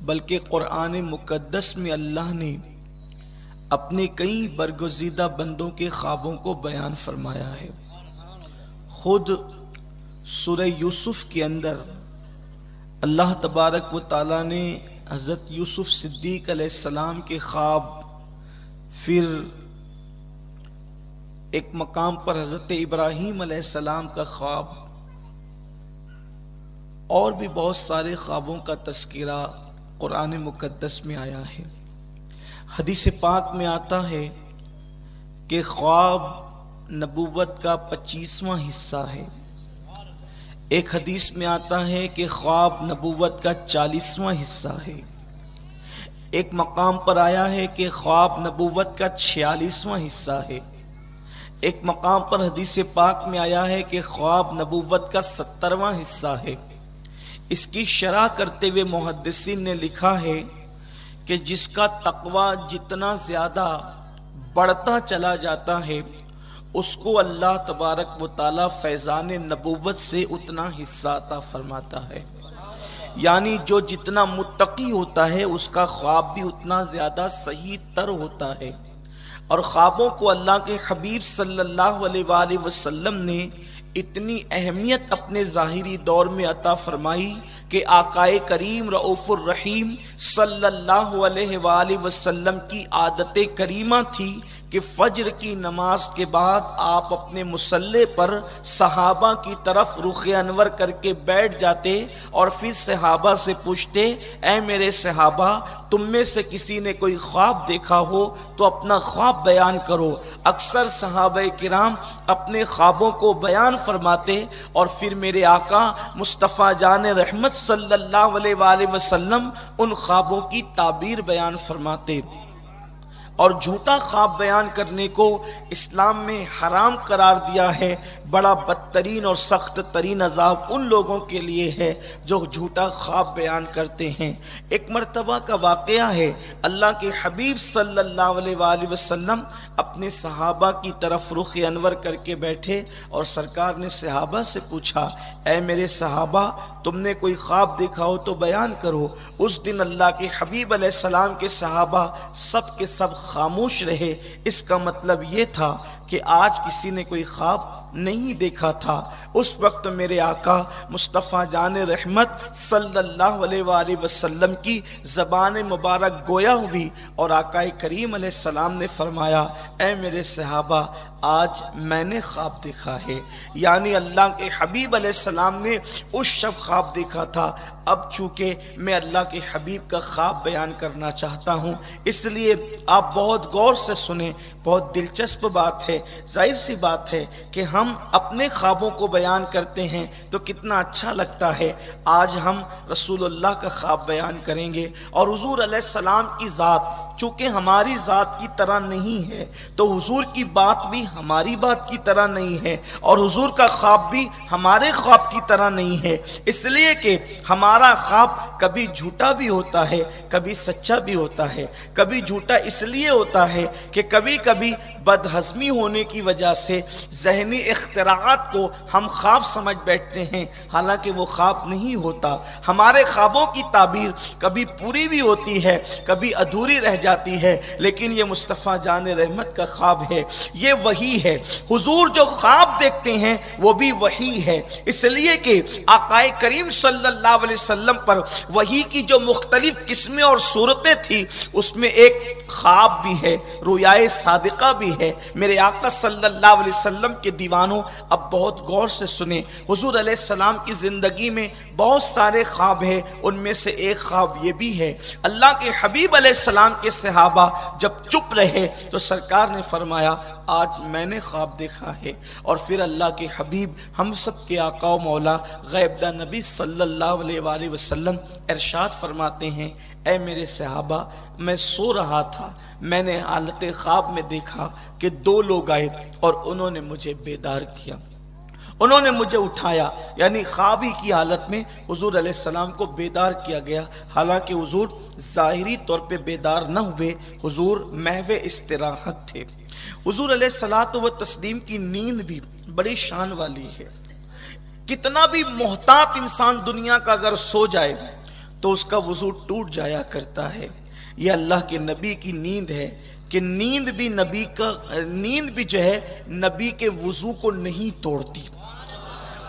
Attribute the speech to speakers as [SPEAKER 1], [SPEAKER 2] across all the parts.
[SPEAKER 1] بلکہ قرآن مقدس میں اللہ نے اپنے کئی برگزیدہ بندوں کے خوابوں کو بیان فرمایا ہے۔ خود سورہ یوسف کے اندر اللہ تبارک و تعالیٰ نے حضرت یوسف صدیق علیہ السلام کے خواب، پھر ایک مقام پر حضرت ابراہیم علیہ السلام کا خواب، اور بھی بہت سارے خوابوں کا تذکرہ قرآن مقدس میں آیا ہے۔ حدیث پاک میں آتا ہے کہ خواب نبوت کا 25واں حصہ ہے۔ ایک حدیث میں آتا ہے کہ خواب نبوت کا 40واں حصہ ہے۔ ایک مقام پر آیا ہے کہ خواب نبوت کا 46واں حصہ ہے۔ ایک مقام پر حدیث پاک میں آیا ہے کہ خواب نبوت کا 70واں حصہ ہے۔ اس کی شرح کرتے ہوئے محدثین نے لکھا ہے کہ جس کا تقوی جتنا زیادہ بڑھتا چلا جاتا ہے اس کو اللہ تبارک و تعالی فیضان نبوت سے اتنا حصہ عطا فرماتا ہے۔ یعنی جو جتنا متقی ہوتا ہے اس کا خواب بھی اتنا زیادہ صحیح تر ہوتا ہے۔ اور خوابوں کو اللہ کے حبیب صلی اللہ علیہ وآلہ وسلم نے اتنی اہمیت اپنے ظاہری دور میں عطا فرمائی کہ آقائے کریم رؤوف الرحیم صلی اللہ علیہ وآلہ وسلم کی عادت کریمہ تھی کہ فجر کی نماز کے بعد آپ اپنے مصلی پر صحابہ کی طرف رخ انور کر کے بیٹھ جاتے اور پھر صحابہ سے پوچھتے، اے میرے صحابہ، تم میں سے کسی نے کوئی خواب دیکھا ہو تو اپنا خواب بیان کرو۔ اکثر صحابہ کرام اپنے خوابوں کو بیان فرماتے اور پھر میرے آقا مصطفیٰ جان رحمت صلی اللہ علیہ وآلہ وسلم ان خوابوں کی تعبیر بیان فرماتے۔ اور جھوٹا خواب بیان کرنے کو اسلام میں حرام قرار دیا ہے۔ بڑا بدترین اور سخت ترین عذاب ان لوگوں کے لیے ہے جو جھوٹا خواب بیان کرتے ہیں۔ ایک مرتبہ کا واقعہ ہے، اللہ کے حبیب صلی اللہ علیہ وآلہ وسلم اپنے صحابہ کی طرف رخ انور کر کے بیٹھے اور سرکار نے صحابہ سے پوچھا، اے میرے صحابہ، تم نے کوئی خواب دیکھا ہو تو بیان کرو۔ اس دن اللہ کے حبیب علیہ السلام کے صحابہ سب کے سب خاموش رہے۔ اس کا مطلب یہ تھا کہ آج کسی نے کوئی خواب نہیں دیکھا تھا۔ اس وقت میرے آقا مصطفیٰ جان رحمت صلی اللہ علیہ وآلہ وسلم کی زبان مبارک گویا ہوئی اور آقا کریم علیہ السلام نے فرمایا، اے میرے صحابہ، آج میں نے خواب دیکھا ہے۔ یعنی اللہ کے حبیب علیہ السلام نے اس شب خواب دیکھا تھا۔ اب چونکہ میں اللہ کے حبیب کا خواب بیان کرنا چاہتا ہوں، اس لیے آپ بہت غور سے سنیں۔ بہت دلچسپ بات ہے، ظاہر سی بات ہے کہ ہم اپنے خوابوں کو بیان کرتے ہیں تو کتنا اچھا لگتا ہے۔ آج ہم رسول اللہ کا خواب بیان کریں گے اور حضور علیہ السلام کی ذات چونکہ ہماری ذات کی طرح نہیں ہے تو حضور کی بات بھی ہماری بات کی طرح نہیں ہے اور حضور کا خواب بھی ہمارے خواب کی طرح نہیں ہے، اس لیے کہ ہمارا خواب کبھی جھوٹا بھی ہوتا ہے، کبھی سچا بھی ہوتا ہے۔ کبھی جھوٹا اس لیے ہوتا ہے کہ کبھی کبھی بدہضمی ہونے کی وجہ سے ذہنی اختراعات کو ہم خواب سمجھ بیٹھتے ہیں، حالانکہ وہ خواب نہیں ہوتا۔ ہمارے خوابوں کی تعبیر کبھی پوری بھی ہوتی ہے، کبھی ادھوری رہ جاتی ہے، لیکن یہ مصطفیٰ جان رحمت کا خواب ہے، یہ وحی ہے۔ حضور جو خواب دیکھتے ہیں وہ بھی وحی ہے، اس لیے کہ آقا کریم صلی اللہ علیہ وسلم پر وحی کی جو مختلف قسمیں اور صورتیں تھی اس میں ایک خواب بھی ہے، رویائے صادقہ بھی ہے۔ میرے آقا صلی اللہ علیہ وسلم کے دیوانوں، اب بہت غور سے سنیں۔ حضور علیہ السلام کی زندگی میں بہت سارے خواب ہیں، ان میں سے ایک خواب یہ بھی ہے۔ اللہ کے حبیب علیہ السلام کے صحابہ جب چپ رہے تو سرکار نے فرمایا، آج میں نے خواب دیکھا ہے۔ اور پھر اللہ کے حبیب ہم سب کے آقا و مولا غیب داں نبی صلی اللہ علیہ وآلہ وسلم ارشاد فرماتے ہیں، اے میرے صحابہ، میں سو رہا تھا، میں نے حالت خواب میں دیکھا کہ دو لوگ آئے اور انہوں نے مجھے بیدار کیا، انہوں نے مجھے اٹھایا۔ یعنی خوابی کی حالت میں حضور علیہ السلام کو بیدار کیا گیا، حالانکہ حضور ظاہری طور پہ بیدار نہ ہوئے، حضور محو استراحت تھے۔ حضور علیہ الصلوۃ والتسلیم کی نیند بھی بڑی شان والی ہے۔ کتنا بھی محتاط انسان دنیا کا اگر سو جائے تو اس کا وضو ٹوٹ جایا کرتا ہے۔ یہ اللہ کے نبی کی نیند ہے کہ نیند بھی جو ہے نبی کے وضو کو نہیں توڑتی۔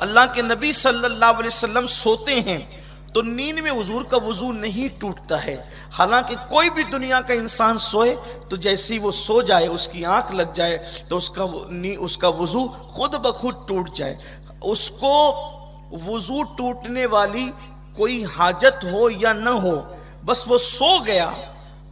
[SPEAKER 1] اللہ کے نبی صلی اللہ علیہ وسلم سوتے ہیں تو نیند میں حضور کا وضو نہیں ٹوٹتا ہے، حالانکہ کوئی بھی دنیا کا انسان سوئے تو جیسے ہی وہ سو جائے، اس کی آنکھ لگ جائے تو اس کا وضو خود بخود ٹوٹ جائے۔ اس کو وضو ٹوٹنے والی کوئی حاجت ہو یا نہ ہو، بس وہ سو گیا،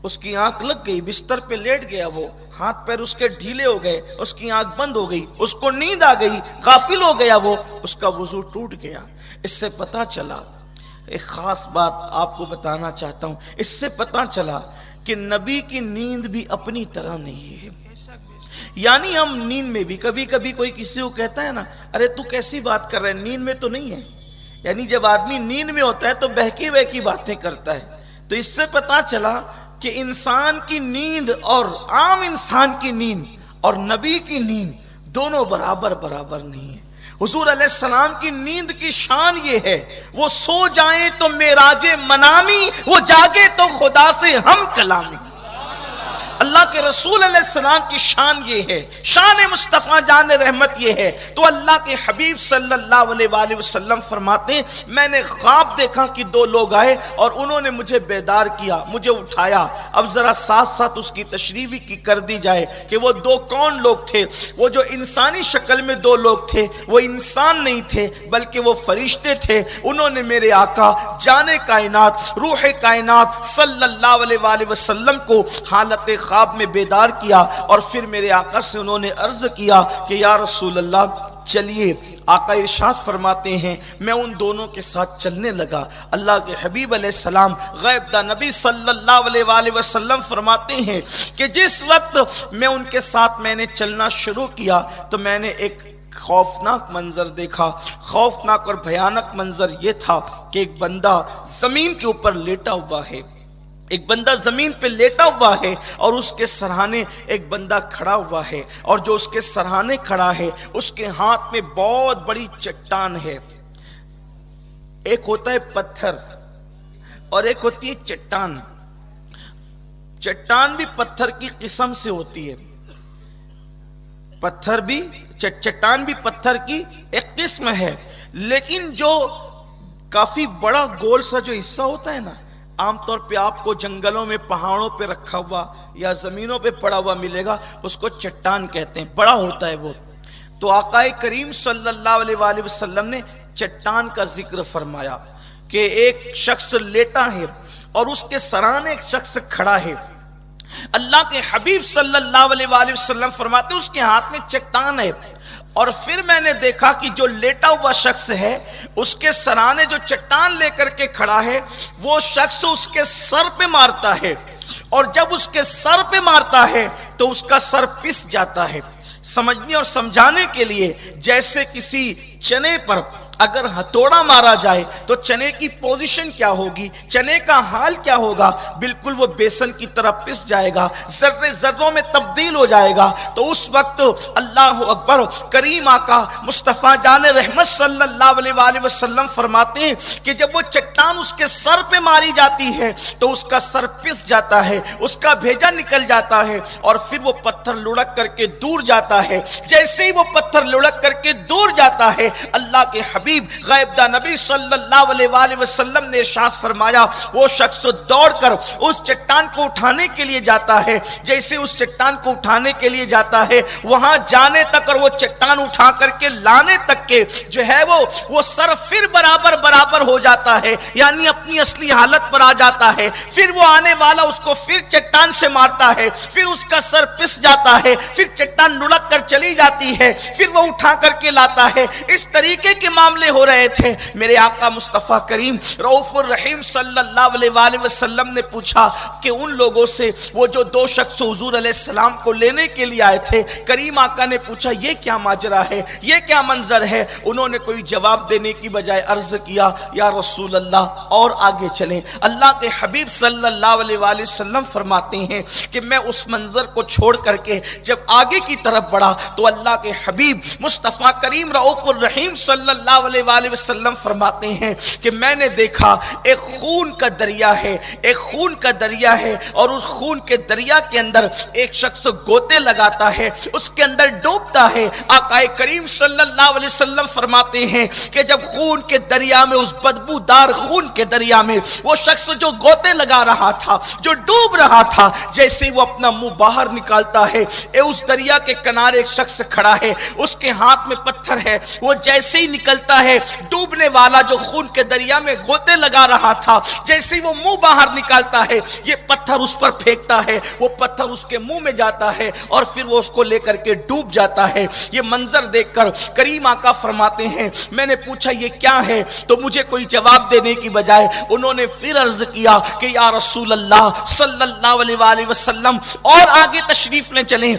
[SPEAKER 1] اس کی آنکھ لگ گئی، بستر پہ لیٹ گیا، وہ ہاتھ پیر اس کے ڈھیلے ہو گئے، اس کی آنکھ بند ہو گئی، اس کو نیند آ گئی، غافل ہو گیا، وہ اس کا وضو ٹوٹ گیا۔ اس سے پتہ چلا، ایک خاص بات آپ کو بتانا چاہتا ہوں، اس سے پتہ چلا کہ نبی کی نیند بھی اپنی طرح نہیں ہے۔ یعنی ہم نیند میں بھی کبھی کبھی کوئی کسی کو کہتا ہے نا، ارے تو کیسی بات کر رہے ہیں، نیند میں تو نہیں ہے۔ یعنی جب آدمی نیند میں ہوتا ہے تو بہکی بہکی باتیں کرتا ہے۔ تو اس سے پتہ چلا کہ انسان کی نیند اور عام انسان کی نیند اور نبی کی نیند دونوں برابر نہیں ہیں۔ حضور علیہ السلام کی نیند کی شان یہ ہے، وہ سو جائیں تو معراج منامی، وہ جاگے تو خدا سے ہم کلامی۔ اللہ کے رسول علیہ السلام کی شان یہ ہے، شان مصطفیٰ جان رحمت یہ ہے۔ تو اللہ کے حبیب صلی اللہ علیہ وآلہ وسلم فرماتے ہیں، میں نے خواب دیکھا کہ دو لوگ آئے اور انہوں نے مجھے بیدار کیا، مجھے اٹھایا۔ اب ذرا ساتھ ساتھ اس کی تشریح بھی کر دی جائے کہ وہ دو کون لوگ تھے۔ وہ جو انسانی شکل میں دو لوگ تھے، وہ انسان نہیں تھے بلکہ وہ فرشتے تھے۔ انہوں نے میرے آقا جان کائنات، روح کائنات صلی اللہ علیہ وآلہ وسلم کو حالت خواب میں بیدار کیا، اور پھر میرے آقا سے انہوں نے عرض کیا کہ یا رسول اللہ چلیے۔ آقا ارشاد فرماتے ہیں میں ان دونوں کے ساتھ چلنے لگا۔ اللہ کے حبیب علیہ السلام غیب دا نبی صلی اللہ علیہ وآلہ وسلم فرماتے ہیں کہ جس وقت میں نے چلنا شروع کیا تو میں نے ایک خوفناک منظر دیکھا۔ خوفناک اور بھیانک منظر یہ تھا کہ ایک بندہ زمین کے اوپر لیٹا ہوا ہے، ایک بندہ زمین پہ لیٹا ہوا ہے اور اس کے سرہانے ایک بندہ کھڑا ہوا ہے، اور جو اس کے سرہانے کھڑا ہے اس کے ہاتھ میں بہت بڑی چٹان ہے۔ ایک ہوتا ہے پتھر اور ایک ہوتی ہے چٹان۔ چٹان بھی پتھر کی قسم سے ہوتی ہے، چٹان بھی پتھر کی ایک قسم ہے، لیکن جو کافی بڑا گول سا جو حصہ ہوتا ہے نا، عام طور پہ آپ کو جنگلوں میں پہاڑوں پہ رکھا ہوا یا زمینوں پہ پڑا ہوا ملے گا، اس کو چٹان کہتے ہیں، بڑا ہوتا ہے وہ۔ تو آقا کریم صلی اللہ علیہ وآلہ وسلم نے چٹان کا ذکر فرمایا کہ ایک شخص لیٹا ہے اور اس کے سرانے ایک شخص کھڑا ہے۔ اللہ کے حبیب صلی اللہ علیہ وآلہ وسلم فرماتے اس کے ہاتھ میں چٹان ہے، اور پھر میں نے دیکھا کہ جو لیٹا ہوا شخص ہے اس کے سرانے جو چٹان لے کر کے کھڑا ہے، وہ شخص اس کے سر پہ مارتا ہے، اور جب اس کے سر پہ مارتا ہے تو اس کا سر پس جاتا ہے۔ سمجھنے اور سمجھانے کے لیے جیسے کسی چنے پر اگر ہتھوڑا مارا جائے تو چنے کی پوزیشن کیا ہوگی، چنے کا حال کیا ہوگا، بالکل وہ بیسن کی طرح پس جائے گا، ذرے ذروں میں تبدیل ہو جائے گا۔ تو اس وقت اللہ اکبر، کریم آقا مصطفیٰ جان رحمت صلی اللہ علیہ وآلہ وسلم فرماتے ہیں کہ جب وہ چٹان اس کے سر پہ ماری جاتی ہے تو اس کا سر پس جاتا ہے، اس کا بھیجا نکل جاتا ہے، اور پھر وہ پتھر لڑک کر کے دور جاتا ہے۔ جیسے ہی وہ پتھر لڑک کر کے دور جاتا ہے، اللہ کے حبیب غیب دا نبی صلی اللہ علیہ وآلہ وسلم نے ارشاد فرمایا وہ شخص دوڑ کر اس چٹان کو اٹھانے کے لیے جاتا ہے۔ جیسے اس چٹان کو اٹھانے کے لیے جاتا ہے، وہاں جانے تک اور وہ چٹان اٹھا کر کے لانے تک کے جو ہے وہ سر پھر برابر ہو جاتا ہے، یعنی اپنی اصلی حالت پر آ جاتا ہے۔ پھر وہ آنے والا اس کو پھر چٹان سے مارتا ہے، پھر اس کا سر پس جاتا ہے، پھر چٹان لڑک کر چلی جاتی ہے، پھر وہ اٹھا کر کے لاتا ہے۔ اس طریقے کے معاملے ہو رہے تھے۔ میرے آقا مصطفیٰ کریم رؤوف الرحیم صلی اللہ علیہ وآلہ وسلم نے پوچھا کہ ان لوگوں سے وہ جو دو شخص حضور علیہ السلام کو لینے کے لیے آئے تھے، کریم آقا نے پوچھا یہ کیا ماجرا ہے، یہ کیا منظر ہے؟ انہوں نے کوئی جواب دینے کی بجائے عرض کیا یا رسول اللہ اور آگے چلیں۔ اللہ کے حبیب صلی اللہ علیہ وآلہ وسلم فرماتے ہیں کہ میں اس منظر کو چھوڑ کر کے جب آگے کی طرف بڑھا تو اللہ کے حبیب مصطفیٰ کریم رؤوف الرحیم صلی اللہ علیہ وآلہ وسلم فرماتے ہیں کہ میں نے دیکھا ایک خون کا دریا ہے، ایک خون کا دریا ہے، اور اس خون کے دریا کے اندر ایک شخص گوتے لگاتا ہے، اس کے اندر ڈوبتا ہے۔ آقا کریم صلی اللہ علیہ وسلم فرماتے ہیں کہ جب خون کے دریا میں، اس بدبودار خون کے دریا میں وہ شخص جو گوتے لگا رہا تھا، جو ڈوب رہا تھا، جیسے ہی وہ اپنا منہ باہر نکالتا ہے، اس دریا کے کنارے ایک شخص کھڑا ہے، اس کے ہاتھ میں پتھر ہے، وہ جیسے ہی نکلتا ہے، ڈوبنے والا جو خون کے دریا میں گوتے لگا رہا تھا، جیسے ہی وہ منہ باہر نکالتا ہے، یہ پتھر اس پر پھینکتا ہے، وہ پتھر اس کے منہ میں جاتا ہے اور پھر وہ اس کو لے کر کے ڈوب جاتا ہے۔ یہ منظر دیکھ کر کریم آقا فرماتے ہیں میں نے پوچھا یہ کیا ہے، تو مجھے کوئی جواب دینے کی بجائے انہوں نے پھر عرض کیا کہ یا رسول اللہ صلی اللہ علیہ وآلہ وسلم، اور آگے تشریف لے چلیں،